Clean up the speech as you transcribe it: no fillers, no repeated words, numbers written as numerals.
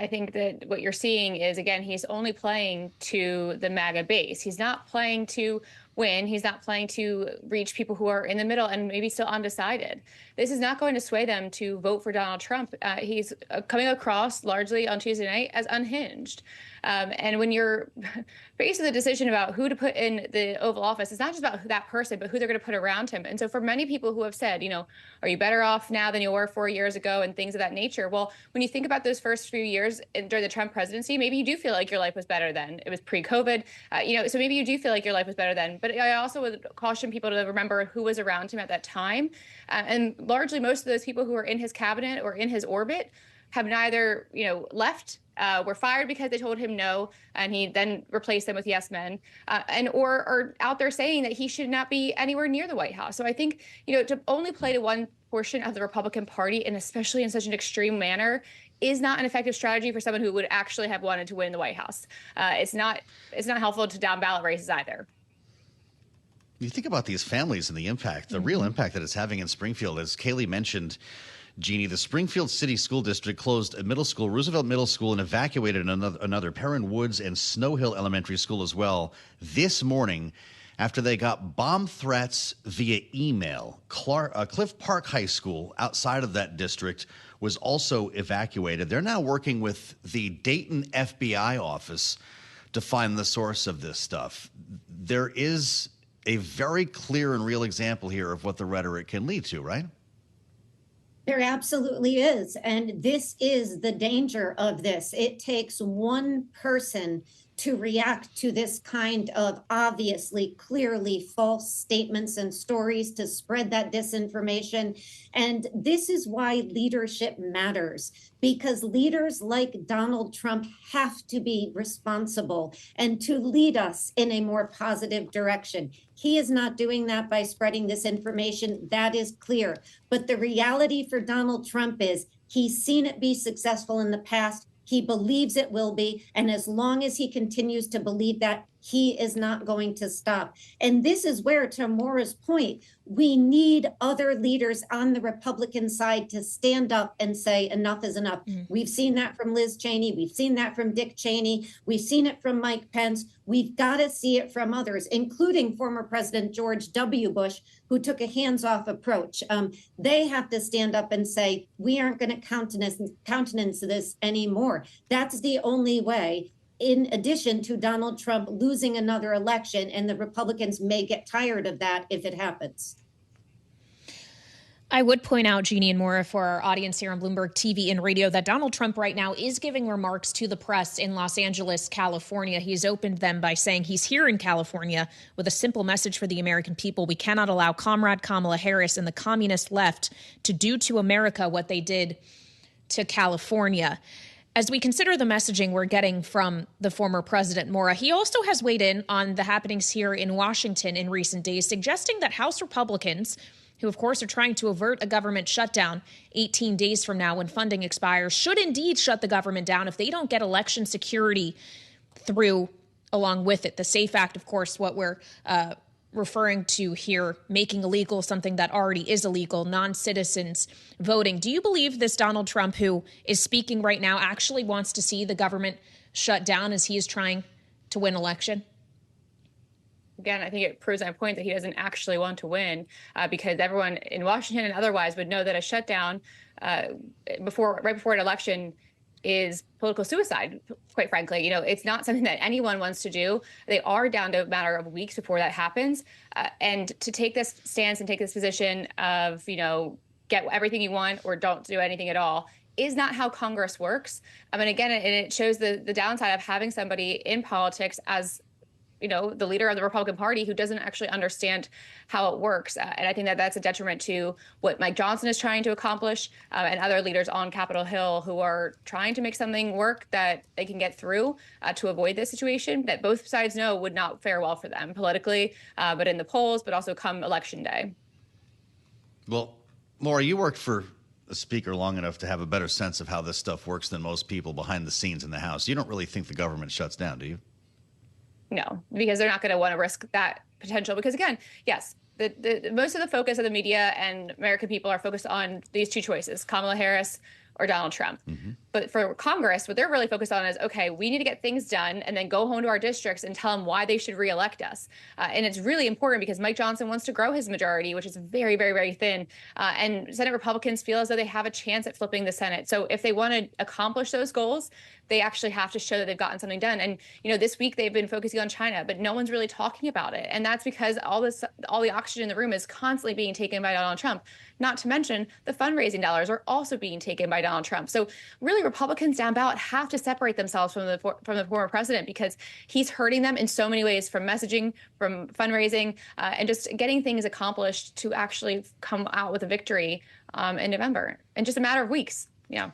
I think that what you're seeing is, again, he's only playing to the MAGA base. He's not playing to win. He's not playing to reach people who are in the middle and maybe still undecided. This is not going to sway them to vote for Donald Trump. He's coming across largely on Tuesday night as unhinged. And when you're faced with a decision about who to put in the Oval Office, it's not just about that person, but who they're going to put around him. And so for many people who have said, are you better off now than you were 4 years ago and things of that nature? Well, when you think about those first few years during the Trump presidency, maybe you do feel like your life was better then. It was pre-COVID, so maybe you do feel like your life was better then. But I also would caution people to remember who was around him at that time. And largely most of those people who are in his cabinet or in his orbit have neither, left, were fired because they told him no, and he then replaced them with yes men, or are out there saying that he should not be anywhere near the White House. So I think, to only play to one portion of the Republican Party, and especially in such an extreme manner, is not an effective strategy for someone who would actually have wanted to win the White House. It's not helpful to down ballot races either. You think about these families and the impact, the real impact that it's having in Springfield. As Kayleigh mentioned, Jeannie, the Springfield City School District closed a middle school, Roosevelt Middle School, and evacuated another Perrin Woods and Snow Hill Elementary School as well this morning after they got bomb threats via email. Cliff Park High School outside of that district was also evacuated. They're now working with the Dayton FBI office to find the source of this stuff. There is a very clear and real example here of what the rhetoric can lead to, right? There absolutely is. And this is the danger of this. It takes one person to react to this kind of obviously, clearly false statements and stories, to spread that disinformation. And this is why leadership matters, because leaders like Donald Trump have to be responsible and to lead us in a more positive direction. He is not doing that by spreading this information. That is clear. But the reality for Donald Trump is he's seen it be successful in the past. He believes it will be. And as long as he continues to believe that, he is not going to stop. And this is where, to Maura's point, we need other leaders on the Republican side to stand up and say enough is enough. We've seen that from Liz Cheney. We've seen that from Dick Cheney. We've seen it from Mike Pence. We've got to see it from others, including former President George W. Bush, who took a hands-off approach. They have to stand up and say, we aren't going to countenance this anymore. That's the only way. In addition to Donald Trump losing another election, and the Republicans may get tired of that if it happens. I would point out, Jeannie and Maura, for our audience here on Bloomberg TV and radio, that Donald Trump right now is giving remarks to the press in Los Angeles, California. He's opened them by saying he's here in California with a simple message for the American people. We cannot allow Comrade Kamala Harris and the communist left to do to America what they did to California. As we consider the messaging we're getting from the former president, Maura, he also has weighed in on the happenings here in Washington in recent days, suggesting that House Republicans, who of course are trying to avert a government shutdown 18 days from now when funding expires, should indeed shut the government down if they don't get election security through along with it. The SAFE Act, of course, what we're referring to here, making illegal something that already is illegal, non-citizens voting. Do you believe this Donald Trump, who is speaking right now, actually wants to see the government shut down as he is trying to win election? Again, I think it proves my point that he doesn't actually want to win, because everyone in Washington and otherwise would know that a shutdown right before an election is political suicide, quite frankly. It's not something that anyone wants to do. They are down to a matter of weeks before that happens. And to take this stance and take this position of, get everything you want or don't do anything at all is not how Congress works. And again, it shows the downside of having somebody in politics as the leader of the Republican Party who doesn't actually understand how it works. And I think that that's a detriment to what Mike Johnson is trying to accomplish, and other leaders on Capitol Hill who are trying to make something work that they can get through to avoid this situation that both sides know would not fare well for them politically, but in the polls, but also come Election Day. Well, Maura, you worked for a speaker long enough to have a better sense of how this stuff works than most people behind the scenes in the House. You don't really think the government shuts down, do you? No, because they're not going to want to risk that potential. Because again, yes, the most of the focus of the media and American people are focused on these two choices, Kamala Harris or Donald Trump. But for Congress, what they're really focused on is, okay, we need to get things done and then go home to our districts and tell them why they should reelect us. And it's really important because Mike Johnson wants to grow his majority, which is very, very, very thin. And Senate Republicans feel as though they have a chance at flipping the Senate. So if they want to accomplish those goals, they actually have to show that they've gotten something done. And, this week they've been focusing on China, but no one's really talking about it. And that's because all the oxygen in the room is constantly being taken by Donald Trump. Not to mention the fundraising dollars are also being taken by Donald Trump. So really, Republicans down ballot have to separate themselves from the former president because he's hurting them in so many ways, from messaging, from fundraising, and just getting things accomplished to actually come out with a victory in November in just a matter of weeks. Yeah.